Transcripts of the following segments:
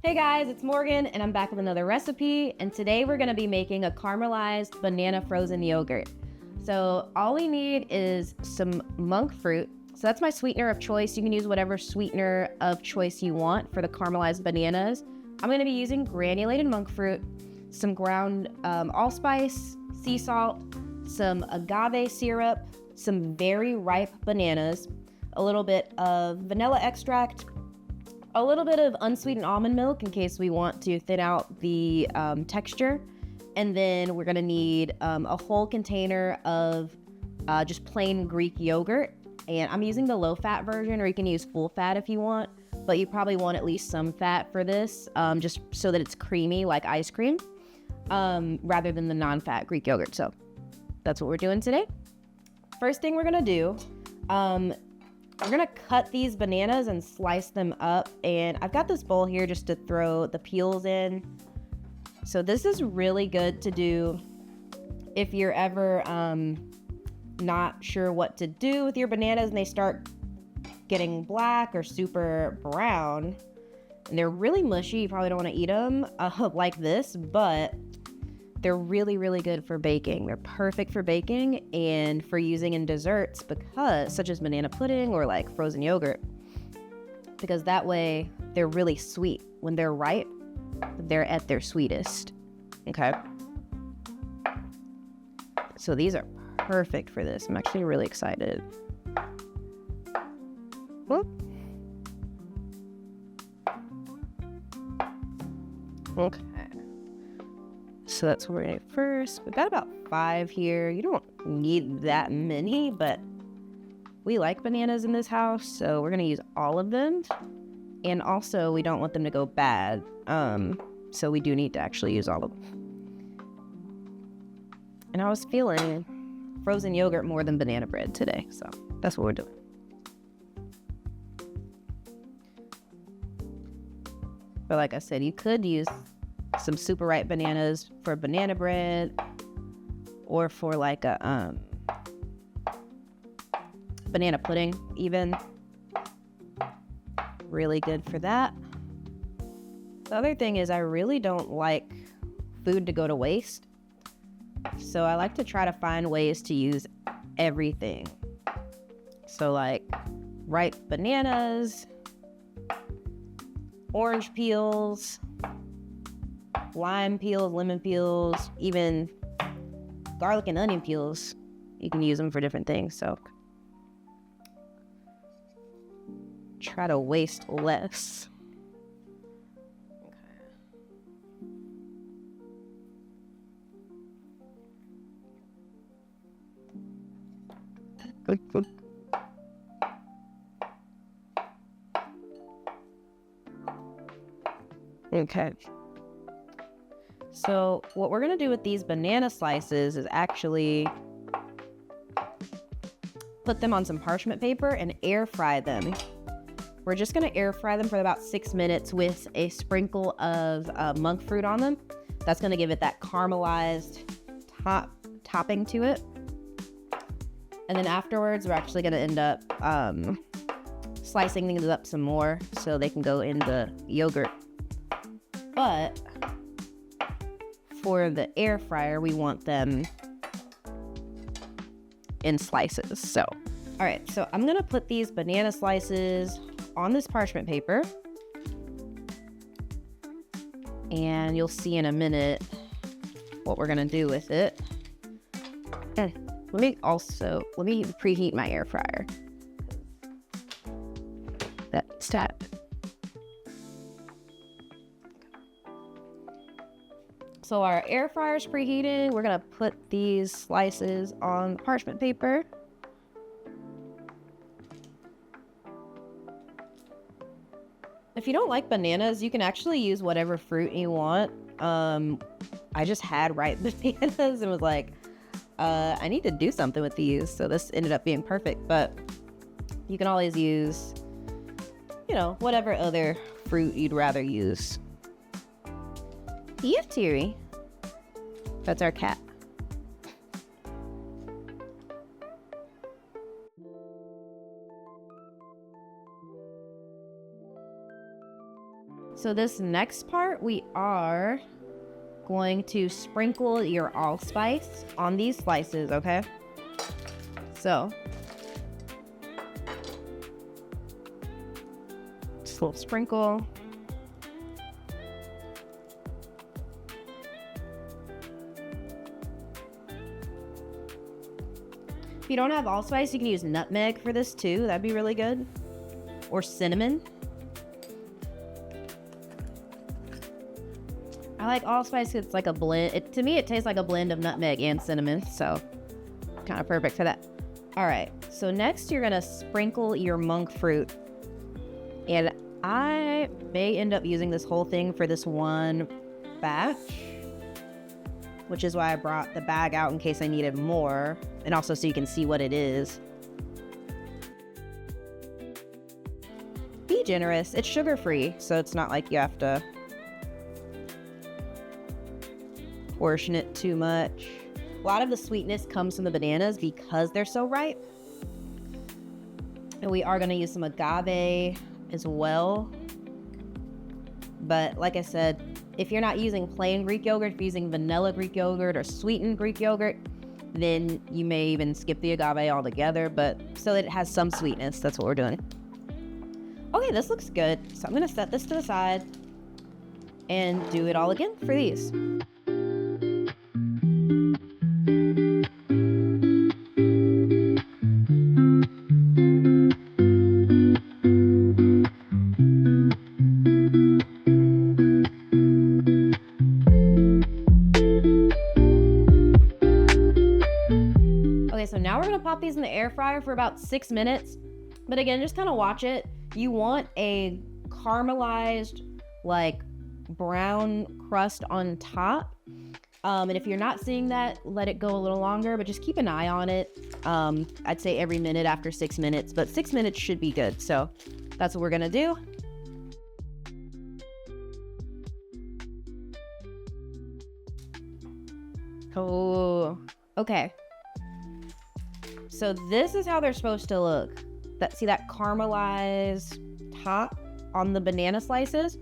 Hey guys, it's Morgan and I'm back with another recipe, and today we're going to be making a caramelized banana frozen yogurt. So all we need is some monk fruit. So that's my sweetener of choice. You can use whatever sweetener of choice you want for the caramelized bananas. I'm going to be using granulated monk fruit, some ground allspice, sea salt, some agave syrup, some very ripe bananas, a little bit of vanilla extract, a little bit of unsweetened almond milk in case we want to thin out the texture. And then we're gonna need a whole container of just plain Greek yogurt. And I'm using the low fat version, or you can use full fat if you want, but you probably want at least some fat for this, just so that it's creamy like ice cream, rather than the non-fat Greek yogurt. So that's what we're doing today. First thing we're gonna do, we're gonna cut these bananas and slice them up, and I've got this bowl here just to throw the peels in. So this is really good to do if you're ever not sure what to do with your bananas and they start getting black or super brown and they're really mushy. You probably don't want to eat them like this, but they're really, really good for baking. They're perfect for baking and for using in desserts, because such as banana pudding or like frozen yogurt, because that way they're really sweet. When they're ripe, they're at their sweetest. Okay. So these are perfect for this. I'm actually really excited. Whoop. Okay. So that's what we're gonna do first. We've got about 5 here. You don't need that many, but we like bananas in this house, so we're gonna use all of them. And also, we don't want them to go bad, so we do need to actually use all of them. And I was feeling frozen yogurt more than banana bread today, so that's what we're doing. But like I said, you could use some super ripe bananas for banana bread, or for like a banana pudding even. Really good for that. The other thing is, I really don't like food to go to waste, so I like to try to find ways to use everything. So like ripe bananas, orange peels, lime peels, lemon peels, even garlic and onion peels. You can use them for different things, so try to waste less. Okay. Good. Okay. So what we're gonna do with these banana slices is actually put them on some parchment paper and air fry them. We're just gonna air fry them for about 6 minutes with a sprinkle of monk fruit on them. That's gonna give it that caramelized topping to it. And then afterwards, we're actually gonna end up slicing things up some more so they can go in the yogurt. But for the air fryer, we want them in slices. So, all right, so I'm gonna put these banana slices on this parchment paper, and you'll see in a minute what we're gonna do with it. Let me preheat my air fryer. That's that. So our air fryer's preheating. We're gonna put these slices on the parchment paper. If you don't like bananas, you can actually use whatever fruit you want. I just had ripe bananas and was like, I need to do something with these. So this ended up being perfect, but you can always use, whatever other fruit you'd rather use. Yeah, Teary. That's our cat. So this next part, we are going to sprinkle your allspice on these slices, okay? So, just a little sprinkle. If you don't have allspice, you can use nutmeg for this too. That'd be really good. Or cinnamon. I like allspice because it's like a blend. To me, it tastes like a blend of nutmeg and cinnamon, so kind of perfect for that. All right, so next you're gonna sprinkle your monk fruit. And I may end up using this whole thing for this one batch, which is why I brought the bag out in case I needed more, and also so you can see what it is. Be generous. It's sugar-free, so it's not like you have to portion it too much. A lot of the sweetness comes from the bananas because they're so ripe. And we are going to use some agave as well. But like I said, if you're not using plain Greek yogurt, if you're using vanilla Greek yogurt or sweetened Greek yogurt, then you may even skip the agave altogether, but so that it has some sweetness. That's what we're doing. Okay, this looks good. So I'm gonna set this to the side and do it all again for these. So now we're gonna pop these in the air fryer for about 6 minutes. But again, just kind of watch it. You want a caramelized, like brown crust on top. And if you're not seeing that, let it go a little longer, but just keep an eye on it. I'd say every minute after 6 minutes, but 6 minutes should be good. So that's what we're gonna do. Oh, okay. So this is how they're supposed to look. See that caramelized top on the banana slices?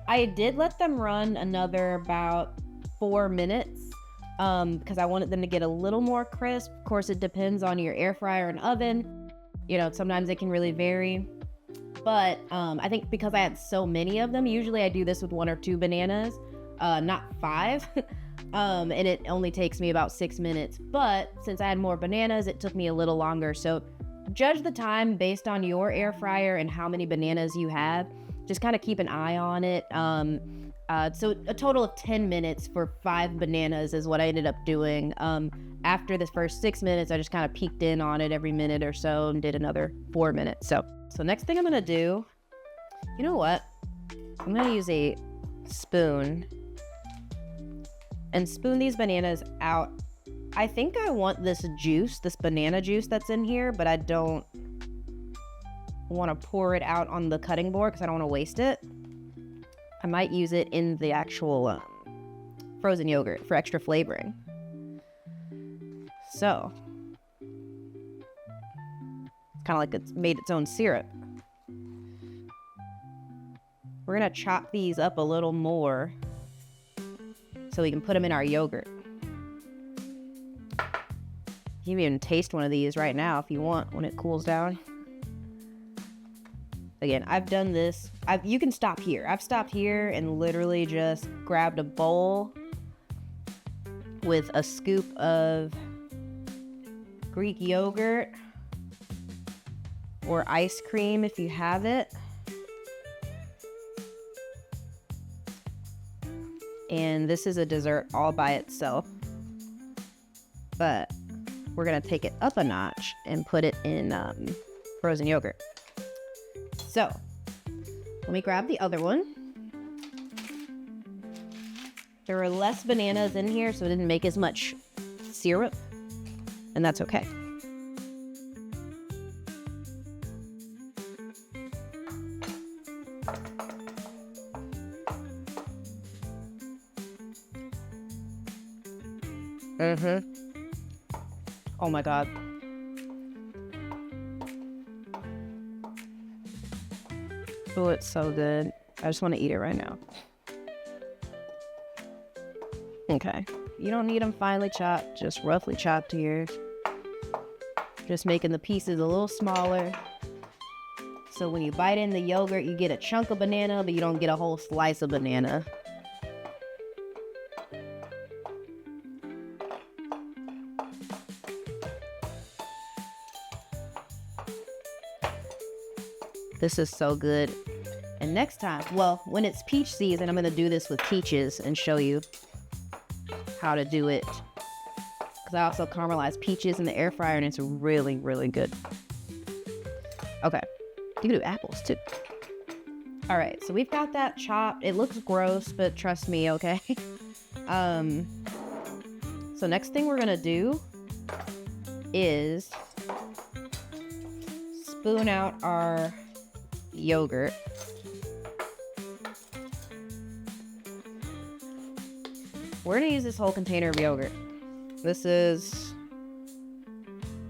I did let them run another about 4 minutes because I wanted them to get a little more crisp. Of course, it depends on your air fryer and oven. You know, sometimes it can really vary. But I think because I had so many of them, usually I do this with 1 or 2 bananas, not 5. And it only takes me about 6 minutes. But since I had more bananas, it took me a little longer. So judge the time based on your air fryer and how many bananas you have. Just kind of keep an eye on it. So a total of 10 minutes for 5 bananas is what I ended up doing. After the first 6 minutes, I just kind of peeked in on it every minute or so and did another 4 minutes. So next thing I'm gonna do, you know what? I'm gonna use a spoon and spoon these bananas out. I think I want this juice, this banana juice that's in here, but I don't want to pour it out on the cutting board because I don't want to waste it. I might use it in the actual frozen yogurt for extra flavoring. So, it's kind of like it's made its own syrup. We're going to chop these up a little more so we can put them in our yogurt. You can even taste one of these right now if you want when it cools down. Again, I've done this. You can stop here. I've stopped here and literally just grabbed a bowl with a scoop of Greek yogurt or ice cream if you have it. And this is a dessert all by itself. But we're gonna take it up a notch and put it in frozen yogurt. So, let me grab the other one. There were less bananas in here, so it didn't make as much syrup, and that's okay. Oh my God. Oh, it's so good. I just want to eat it right now. Okay. You don't need them finely chopped, just roughly chopped here. Just making the pieces a little smaller. So when you bite in the yogurt, you get a chunk of banana, but you don't get a whole slice of banana. This is so good. And next time, well, when it's peach season, I'm gonna do this with peaches and show you how to do it. Because I also caramelize peaches in the air fryer and it's really, really good. Okay, you can do apples too. All right, so we've got that chopped. It looks gross, but trust me, okay? So next thing we're gonna do is spoon out our yogurt. We're gonna use this whole container of yogurt. This is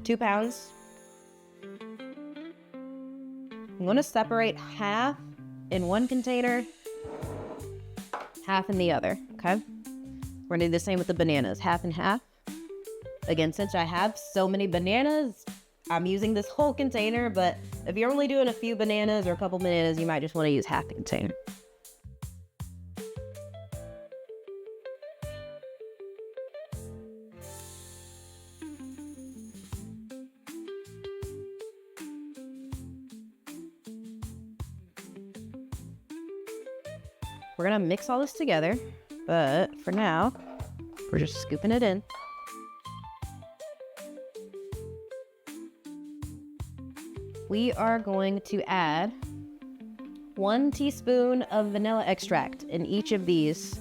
2 pounds. I'm gonna separate half in one container, half in the other, okay? We're gonna do the same with the bananas, half and half. Again, since I have so many bananas, I'm using this whole container, but if you're only doing a few bananas or a couple bananas, you might just want to use half the container. We're gonna mix all this together, but for now, we're just scooping it in. We are going to add 1 teaspoon of vanilla extract in each of these.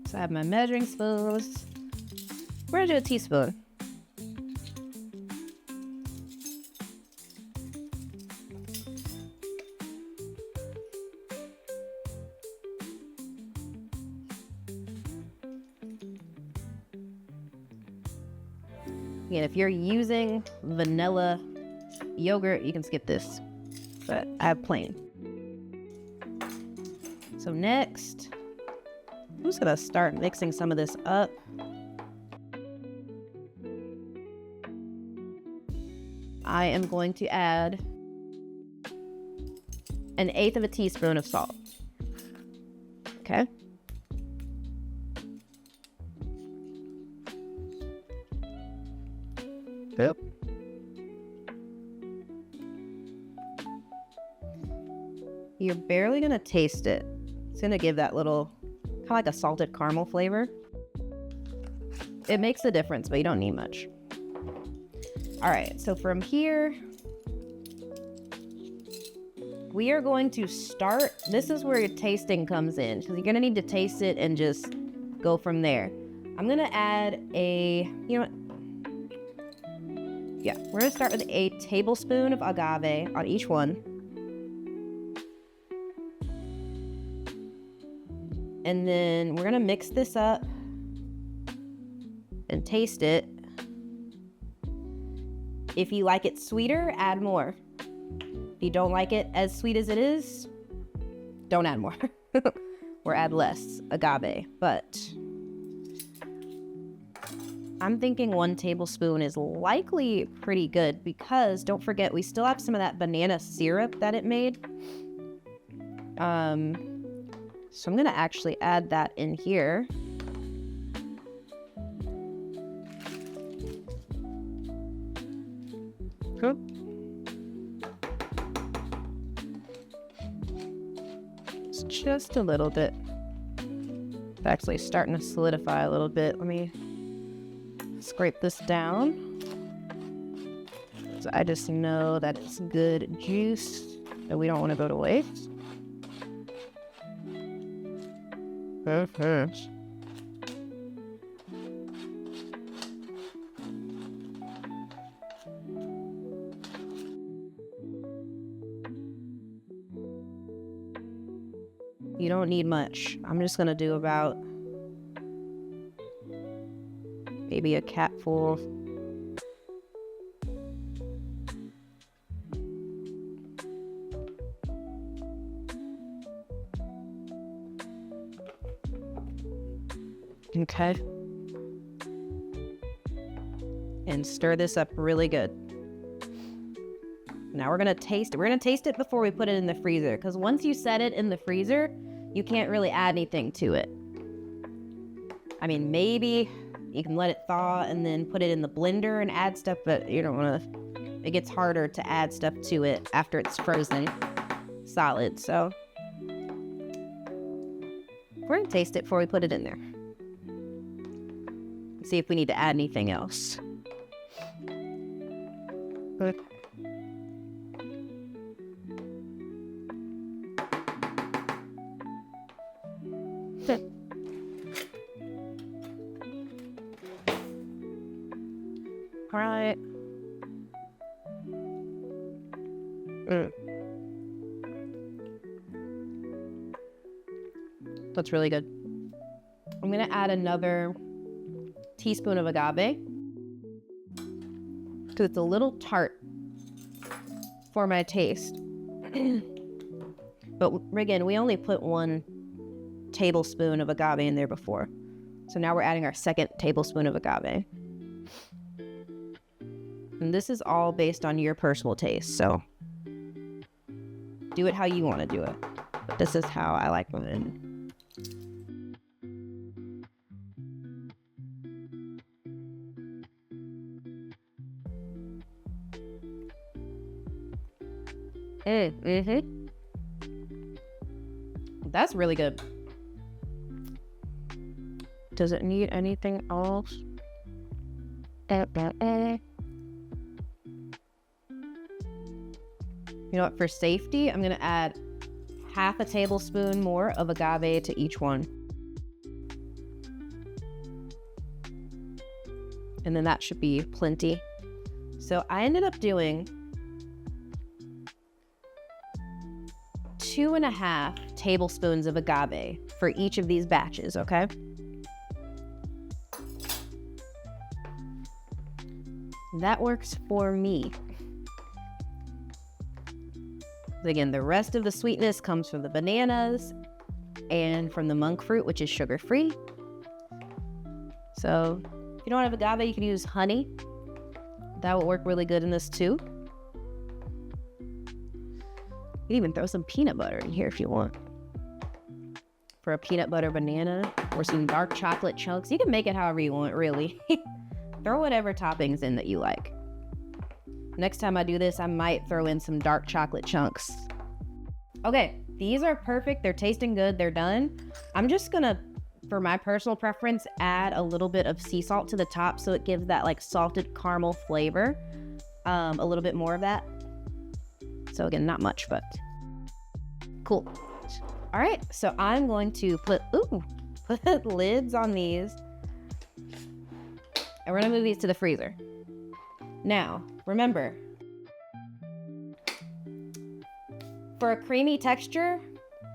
So I have my measuring spoons. We're gonna do a teaspoon. Again, if you're using vanilla yogurt, you can skip this, but I have plain. So next, I'm just gonna start mixing some of this up. I am going to add 1/8 of a teaspoon of salt. Okay. Yep. You're barely gonna taste it. It's gonna give that little, kind of like a salted caramel flavor. It makes a difference, but you don't need much. All right, so from here, we are going to start. This is where your tasting comes in, because you're gonna need to taste it and just go from there. I'm gonna add you know what? Yeah, we're gonna start with a tablespoon of agave on each one. And then we're gonna mix this up and taste it. If you like it sweeter, add more. If you don't like it as sweet as it is, don't add more. Or add less agave, but I'm thinking 1 tablespoon is likely pretty good because don't forget, we still have some of that banana syrup that it made. So I'm gonna actually add that in here. Cool. It's just a little bit. It's actually starting to solidify a little bit. Let me scrape this down. So I just know that it's good juice that we don't want to go to waste. Perfect. You don't need much. I'm just gonna do about maybe a capful. Okay. And stir this up really good. Now we're gonna taste it. We're gonna taste it before we put it in the freezer, because once you set it in the freezer, you can't really add anything to it. I mean, maybe you can let it thaw and then put it in the blender and add stuff, but you don't wanna, it gets harder to add stuff to it after it's frozen solid. So we're gonna taste it before we put it in there. See if we need to add anything else. Good. All right. That's really good. I'm gonna add another teaspoon of agave because it's a little tart for my taste. But again, we only put 1 tablespoon of agave in there before. So now we're adding our 2nd tablespoon of agave. And this is all based on your personal taste, so do it how you want to do it. But this is how I like it. That's really good. Does it need anything else? You know what, for safety, I'm gonna add half a tablespoon more of agave to each one. And then that should be plenty. So I ended up doing 2.5 tablespoons of agave for each of these batches, okay? That works for me. Again, the rest of the sweetness comes from the bananas and from the monk fruit, which is sugar-free. So if you don't have agave, you can use honey. That will work really good in this too. You can even throw some peanut butter in here if you want. For a peanut butter banana or some dark chocolate chunks. You can make it however you want, really. Throw whatever toppings in that you like. Next time I do this, I might throw in some dark chocolate chunks. Okay, these are perfect. They're tasting good. They're done. I'm just gonna, for my personal preference, add a little bit of sea salt to the top so it gives that like salted caramel flavor. A little bit more of that. So again, not much, but cool. All right, so I'm going to put lids on these. And we're gonna move these to the freezer. Now, remember, for a creamy texture,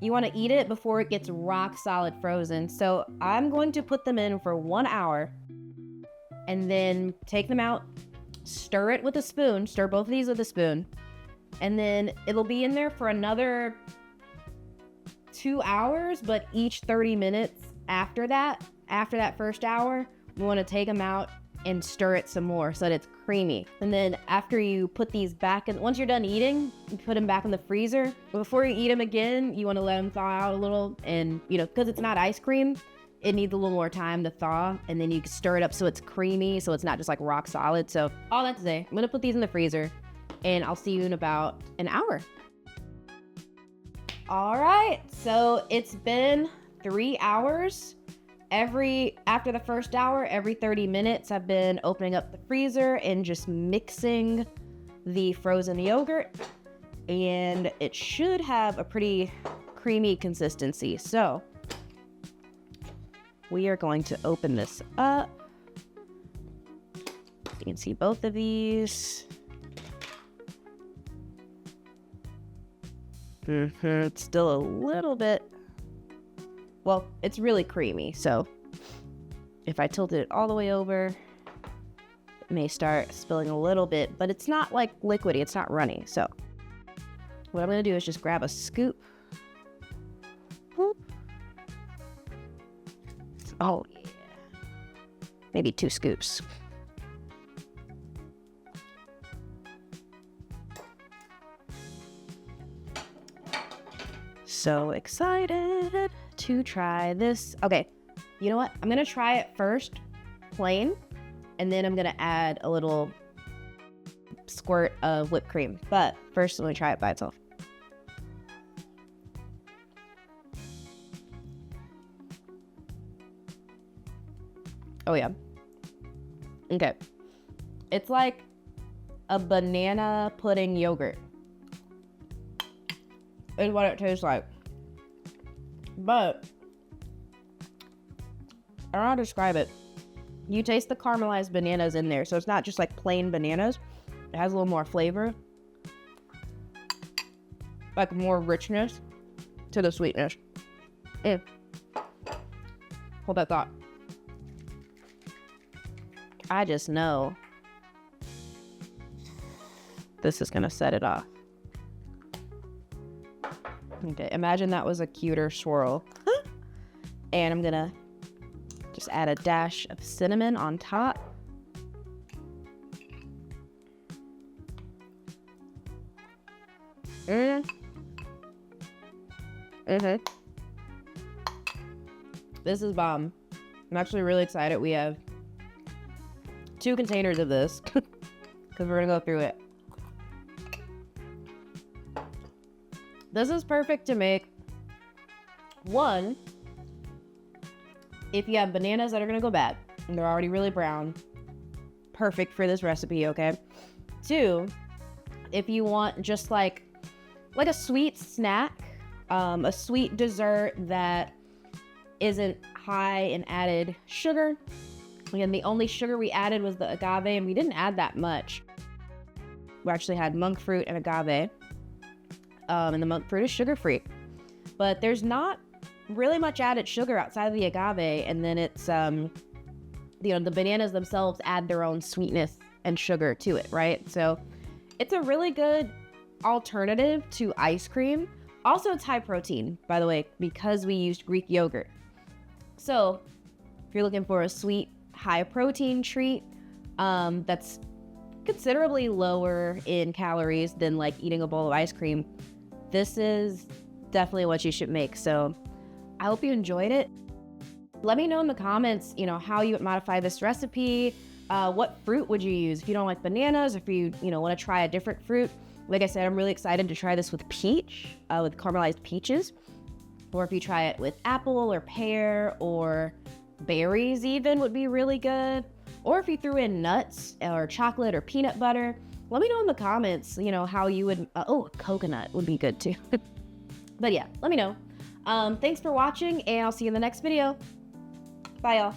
you wanna eat it before it gets rock solid frozen. So I'm going to put them in for 1 hour and then take them out, stir it with a spoon, stir both of these with a spoon, and then it'll be in there for another 2 hours, but each 30 minutes after that first hour, we wanna take them out and stir it some more so that it's creamy. And then after you put these back in, once you're done eating, you put them back in the freezer. But before you eat them again, you want to let them thaw out a little, and you know, because it's not ice cream, it needs a little more time to thaw, and then you can stir it up so it's creamy, so it's not just like rock solid. So all that to say, I'm gonna put these in the freezer and I'll see you in about an hour. All right, so it's been 3 hours. After the first hour, every 30 minutes, I've been opening up the freezer and just mixing the frozen yogurt, and it should have a pretty creamy consistency. So we are going to open this up. You can see both of these. It's still a little bit, well, it's really creamy, so if I tilted it all the way over, it may start spilling a little bit, but it's not like liquidy, it's not runny. So what I'm gonna do is just grab a scoop. Whoop. Oh yeah. maybe 2 scoops. So excited to try this. Okay, you know what? I'm gonna try it first plain, and then I'm gonna add a little squirt of whipped cream. But first, let me try it by itself. Oh yeah. Okay. It's like a banana pudding yogurt is what it tastes like. But I don't know how to describe it. You taste the caramelized bananas in there, so it's not just like plain bananas. It has a little more flavor, like more richness to the sweetness. Hold that thought. I just know this is gonna set it off. Okay, imagine that was a cuter swirl. And I'm gonna just add a dash of cinnamon on top. This is bomb. I'm actually really excited. We have 2 containers of this because we're gonna go through it. This is perfect to make. One, if you have bananas that are gonna go bad and they're already really brown, perfect for this recipe, okay? 2, if you want just like a sweet snack, a sweet dessert that isn't high in added sugar. Again, the only sugar we added was the agave, and we didn't add that much. We actually had monk fruit and agave, and the monk fruit is sugar-free. But there's not really much added sugar outside of the agave, and then it's, the bananas themselves add their own sweetness and sugar to it, right? So it's a really good alternative to ice cream. Also, it's high protein, by the way, because we used Greek yogurt. So if you're looking for a sweet, high protein treat that's considerably lower in calories than like eating a bowl of ice cream, this is definitely what you should make. So I hope you enjoyed it. Let me know in the comments, how you would modify this recipe. What fruit would you use if you don't like bananas, if you want to try a different fruit. Like I said, I'm really excited to try this with peach, with caramelized peaches, or if you try it with apple or pear or berries even would be really good. Or if you threw in nuts or chocolate or peanut butter, let me know in the comments, how you would, coconut would be good too. But yeah, let me know. Thanks for watching, and I'll see you in the next video. Bye, y'all.